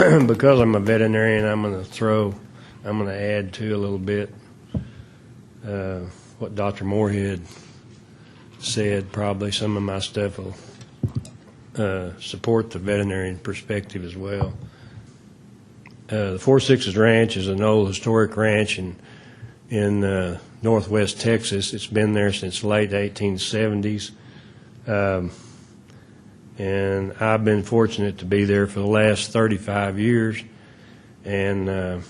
because I'm a veterinarian, I'm going to add to a little bit what Dr. Moorhead said. Probably some of my stuff will support the veterinarian perspective as well. The Four Sixes Ranch is an old historic ranch in northwest Texas. It's been there since the late 1870s. And I've been fortunate to be there for the last 35 years and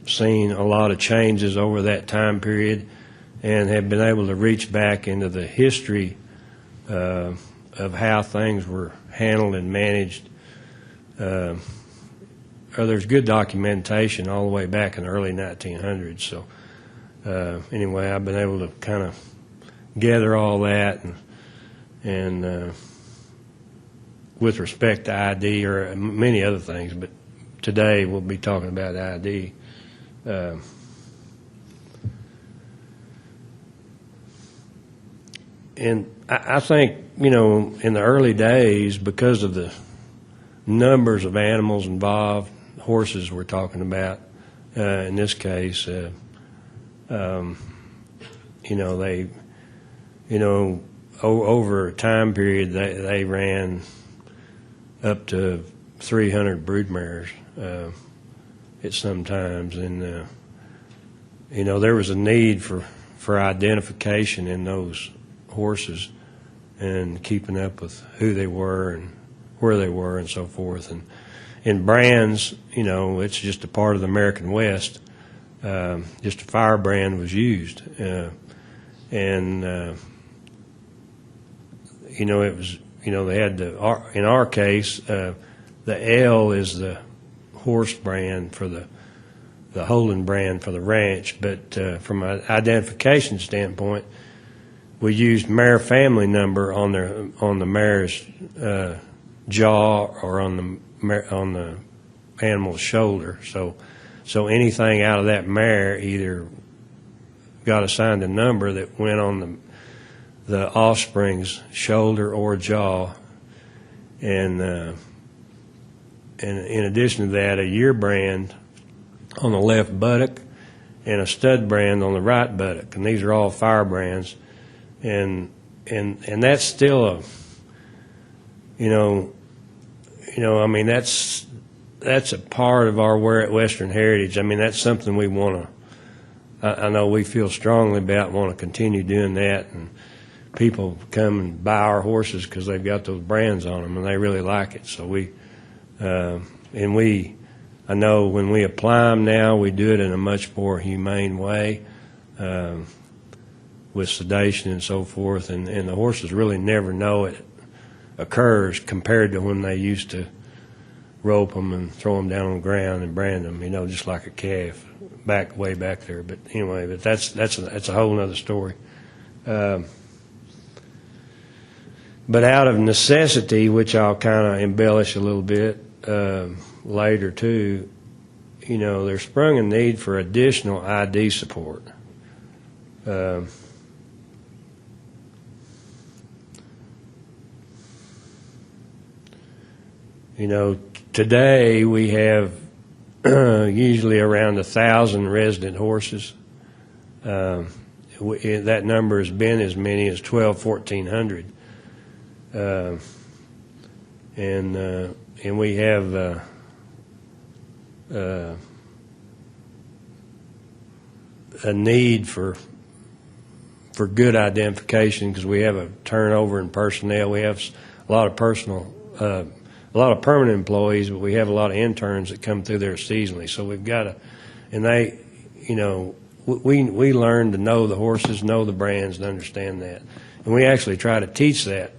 seen a lot of changes over that time period and have been able to reach back into the history of how things were handled and managed. There's good documentation all the way back in the early 1900s. So anyway, I've been able to kind of gather all that and with respect to ID or many other things, but today we'll be talking about ID. And I think, you know, in the early days, because of the numbers of animals involved, horses we're talking about, in this case, you know, over a time period, they ran up to 300 broodmares at some times, and you know, there was a need for identification in those horses and keeping up with who they were and where they were and so forth. And in brands, you know, it's just a part of the American West. Just a fire brand was used, and you know, it was, you know, they had in our case, the L is the horse brand for the Holden brand for the ranch, but from an identification standpoint, we used mare family number on the mare's jaw or on the animal's shoulder. So anything out of that mare either got assigned a number that went on the offspring's shoulder or jaw, and in addition to that, a year brand on the left buttock and a stud brand on the right buttock, and these are all fire brands, and that's still a, you know, I mean, that's a part of our Western heritage. I mean, that's something we want to, I know we feel strongly about, want to continue doing that, and people come and buy our horses because they've got those brands on them and they really like it. So I know when we apply them now, we do it in a much more humane way with sedation and so forth, and the horses really never know it occurs compared to when they used to rope them and throw them down on the ground and brand them, you know, just like a calf way back there. But anyway, but that's a whole other story. But out of necessity, which I'll kind of embellish a little bit later too, you know, there sprung a need for additional ID support. You know, today we have usually around 1,000 resident horses. That number has been as many as 1,400. And we have a need for good identification because we have a turnover in personnel. We have a lot of a lot of permanent employees, but we have a lot of interns that come through there seasonally. So we've got to, and they, you know, we learn to know the horses, know the brands, and understand that. And we actually try to teach that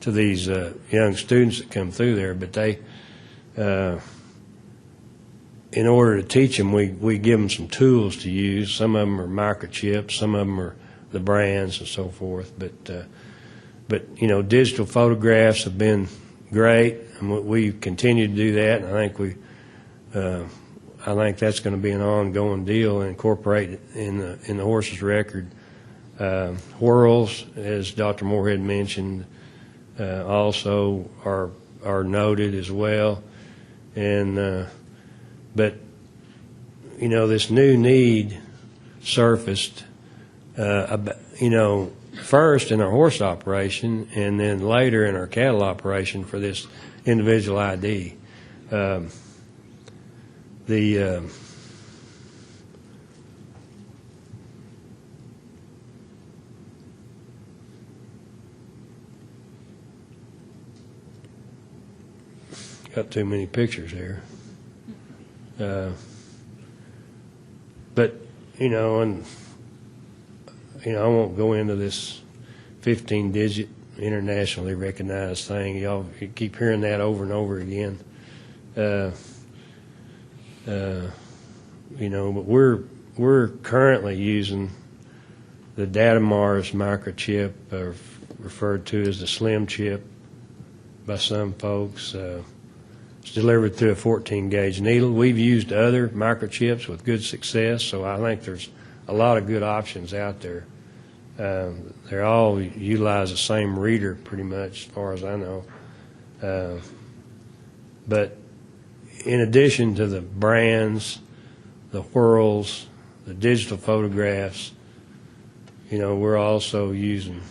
to these young students that come through there. But they, in order to teach them, we give them some tools to use. Some of them are microchips, some of them are the brands and so forth. But you know, digital photographs have been great, and we continue to do that. And I think that's going to be an ongoing deal and incorporate it in the horse's record. Whirls, as Dr. Moorhead mentioned, also are noted as well, and But, you know, this new need surfaced, you know, first in our horse operation and then later in our cattle operation for this individual ID. Got too many pictures here. But, you know, and, you know, I won't go into this 15-digit internationally recognized thing. You keep hearing that over and over again. You know, but we're currently using the Datamars microchip, referred to as the slim chip by some folks. It's delivered through a 14-gauge needle. We've used other microchips with good success, so I think there's a lot of good options out there. They all utilize the same reader pretty much, as far as I know. But in addition to the brands, the whirls, the digital photographs, you know, we're also using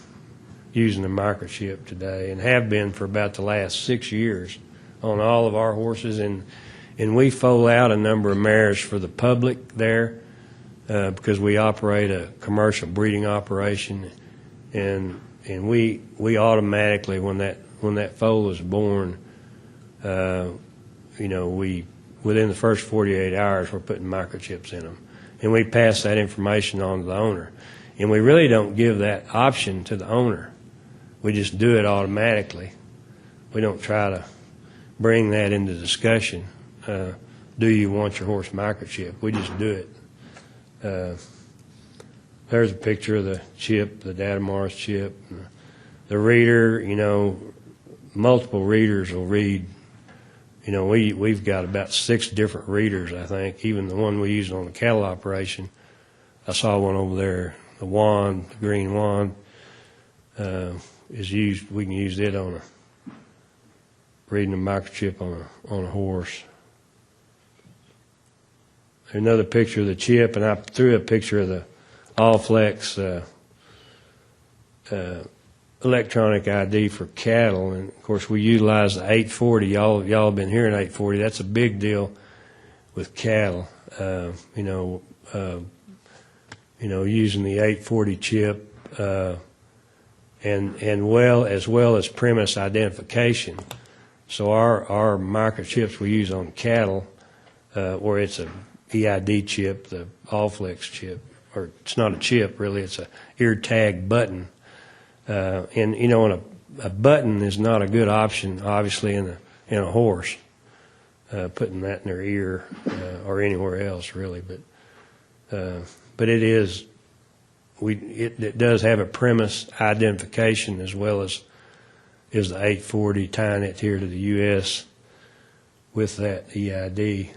the microchip today and have been for about the last 6 years on all of our horses, and we foal out a number of mares for the public there because we operate a commercial breeding operation, and we automatically, when that foal is born, you know, within the first 48 hours we're putting microchips in them, and we pass that information on to the owner, and we really don't give that option to the owner. We just do it automatically. We don't try to bring that into discussion. Do you want your horse microchip? We just do it. There's a picture of the chip, the Datamars chip. The reader, you know, multiple readers will read. You know, we've got about 6 different readers, I think. Even the one we used on the cattle operation, I saw one over there. The wand, the green wand, is used. We can use it on reading a microchip on a horse. Another picture of the chip, and I threw a picture of the All-Flex electronic ID for cattle, and of course we utilize the 840. Y'all have been hearing 840. That's a big deal with cattle. You know, using the 840 chip, and as well as premise identification. So our microchips we use on cattle, where it's a EID chip, the All-Flex chip, or it's not a chip really, it's a ear tag button. And you know, a button is not a good option, obviously, in a horse, putting that in their ear or anywhere else really. But it is, it does have a premise identification as well as is the 840, tying it here to the U.S. with that EID.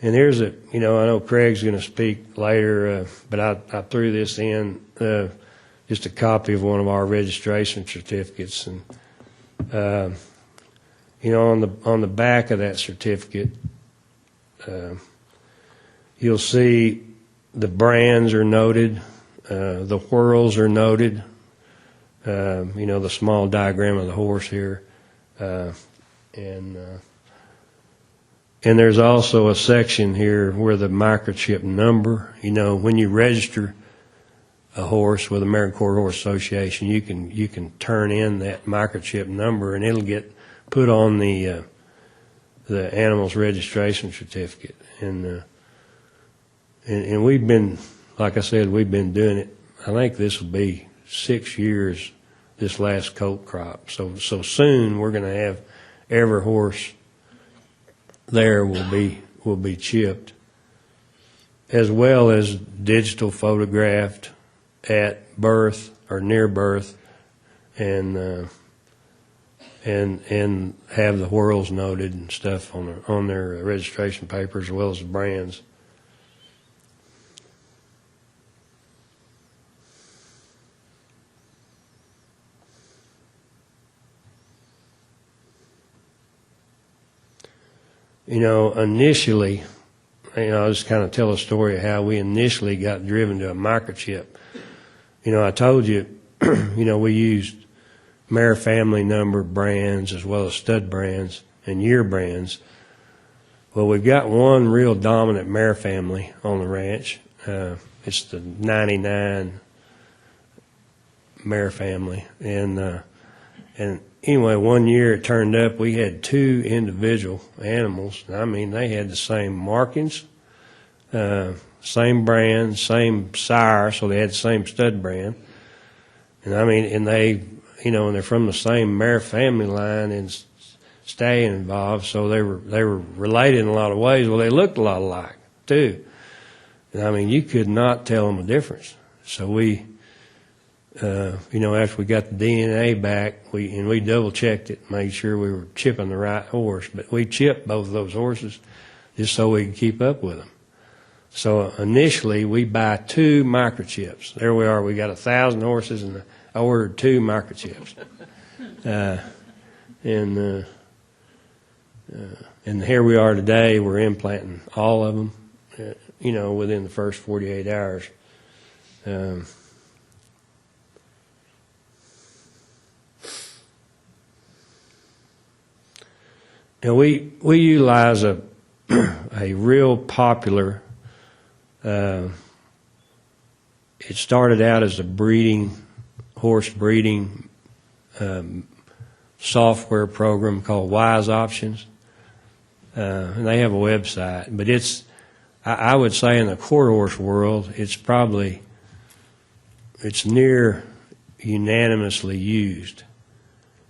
And here's I know Craig's going to speak later, but I threw this in, just a copy of one of our registration certificates. And, you know, on the back of that certificate, you'll see the brands are noted, the whirls are noted, you know, the small diagram of the horse here, and there's also a section here where the microchip number, you know, when you register a horse with American Quarter Horse Association, you can turn in that microchip number and it'll get put on the animal's registration certificate. And we've been, like I said, we've been doing it. I think this will be 6 years this last colt crop. So soon we're going to have every horse there will be chipped, as well as digital photographed at birth or near birth, and have the whirls noted and stuff on their registration papers, as well as the brands. initially, I'll just kind of tell a story of how we initially got driven to a microchip. I told you, we used mare family number brands as well as stud brands and year brands. Well, we've got one real dominant mare family on the ranch. It's the 99 mare family. And anyway, one year it turned up, we had two individual animals. I mean, they had the same markings, same brand, same sire, so they had the same stud brand. And I mean, and they, and they're from the same mare family line and stallion involved, so they were related in a lot of ways. Well, they looked a lot alike too. And I mean, you could not tell them a difference. So we, after we got the DNA back, we double checked it, made sure we were chipping the right horse. But we chipped both of those horses just so we could keep up with them. So initially, we buy 2 microchips. There we are. We got 1,000 horses, and I ordered 2 microchips. And here we are today. We're implanting all of them, within the first 48 hours. And we utilize a real popular. It started out as a horse breeding software program called Wise Options, and they have a website. But I would say in the quarter horse world, it's near unanimously used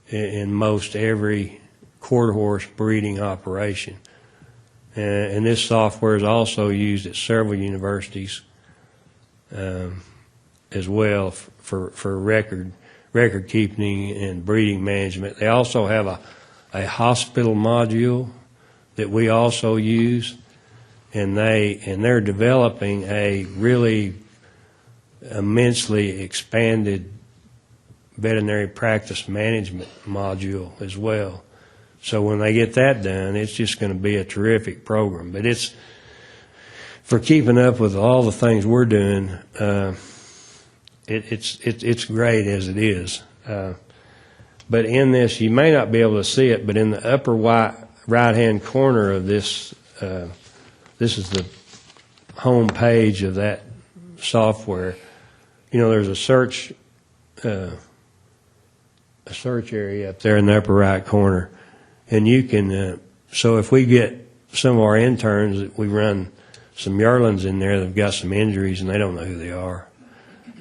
in most every quarter horse breeding operation. And this software is also used at several universities as well for record keeping and breeding management. They also have a hospital module that we also use, and they're developing a really immensely expanded veterinary practice management module as well. So when they get that done, it's just going to be a terrific program. But it's for keeping up with all the things we're doing. It's great as it is. But in this, you may not be able to see it, but in the upper right-hand corner of this, this is the home page of that software. There's a search area up there in the upper right corner. And you can, so if we get some of our interns, we run some yearlings in there that have got some injuries and they don't know who they are.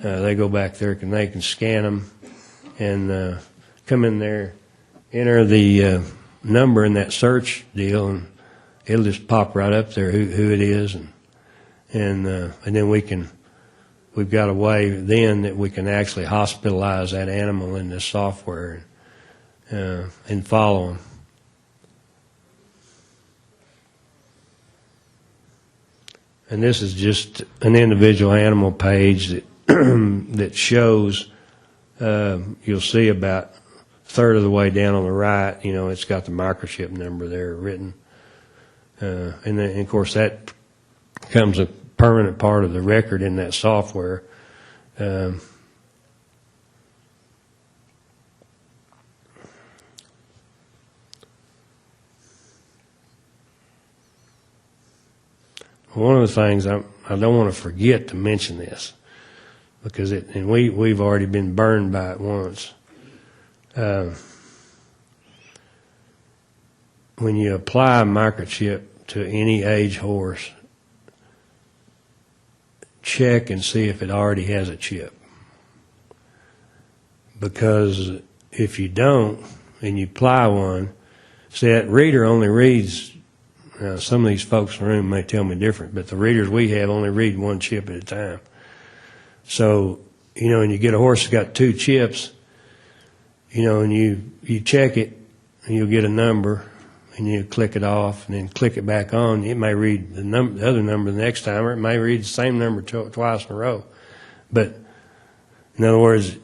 They go back there and they can scan them and come in there, enter the number in that search deal, and it'll just pop right up there who it is, and then we've got a way then that we can actually hospitalize that animal in this software and follow them. And this is just an individual animal page that that shows, you'll see about a third of the way down on the right, it's got the microchip number there written. And then, of course, that becomes a permanent part of the record in that software. One of the things I don't want to forget to mention this, because we've already been burned by it once. When you apply a microchip to any age horse, check and see if it already has a chip. Because if you don't and you apply one, see, that reader only reads. Some of these folks in the room may tell me different, but the readers we have only read one chip at a time. So, and you get a horse that's got 2 chips, and you check it, and you'll get a number, and you click it off, and then click it back on. It may read the other number the next time, or it may read the same number twice in a row. But in other words,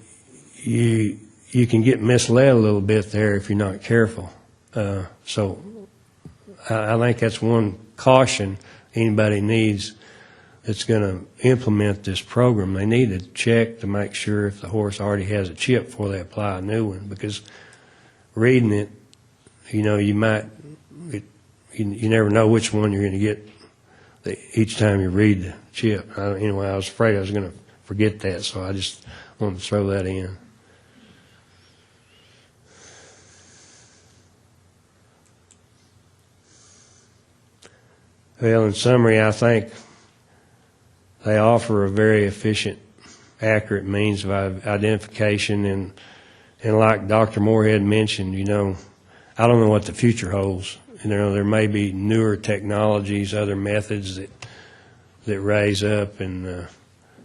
you can get misled a little bit there if you're not careful. So I think that's one caution anybody needs that's going to implement this program. They need to check to make sure if the horse already has a chip before they apply a new one, because reading it, you might, you never know which one you're going to get each time you read the chip. Anyway, I was afraid I was going to forget that, so I just wanted to throw that in. Well, in summary, I think they offer a very efficient, accurate means of identification, and like Dr. Moorhead mentioned, I don't know what the future holds. There may be newer technologies, other methods that raise up and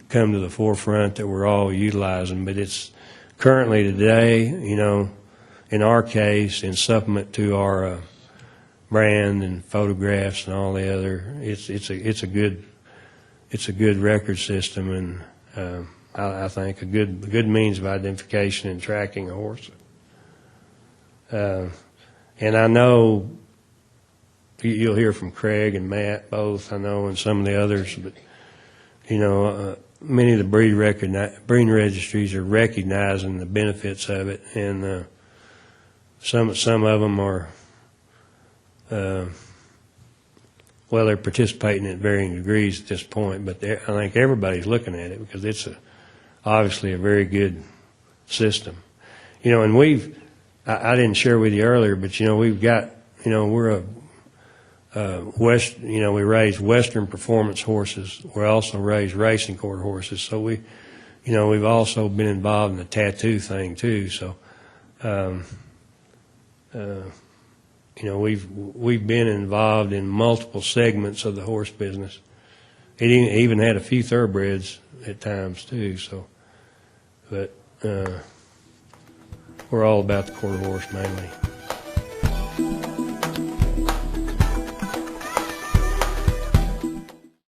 come to the forefront that we're all utilizing. But it's currently today, in our case, in supplement to our brand and photographs and all the other, it's a good record system, and I think a good means of identification and tracking a horse. And I know you'll hear from Craig and Matt both, I know, and some of the others, but many of the breeding registries are recognizing the benefits of it, and some of them are, well, they're participating at varying degrees at this point, but I think everybody's looking at it because it's obviously a very good system. And I didn't share with you earlier, but we've got, we're we raise Western performance horses. We also raise racing quarter horses. So we've also been involved in the tattoo thing too. So, we've been involved in multiple segments of the horse business. It even had a few thoroughbreds at times too. So, but we're all about the quarter horse mainly.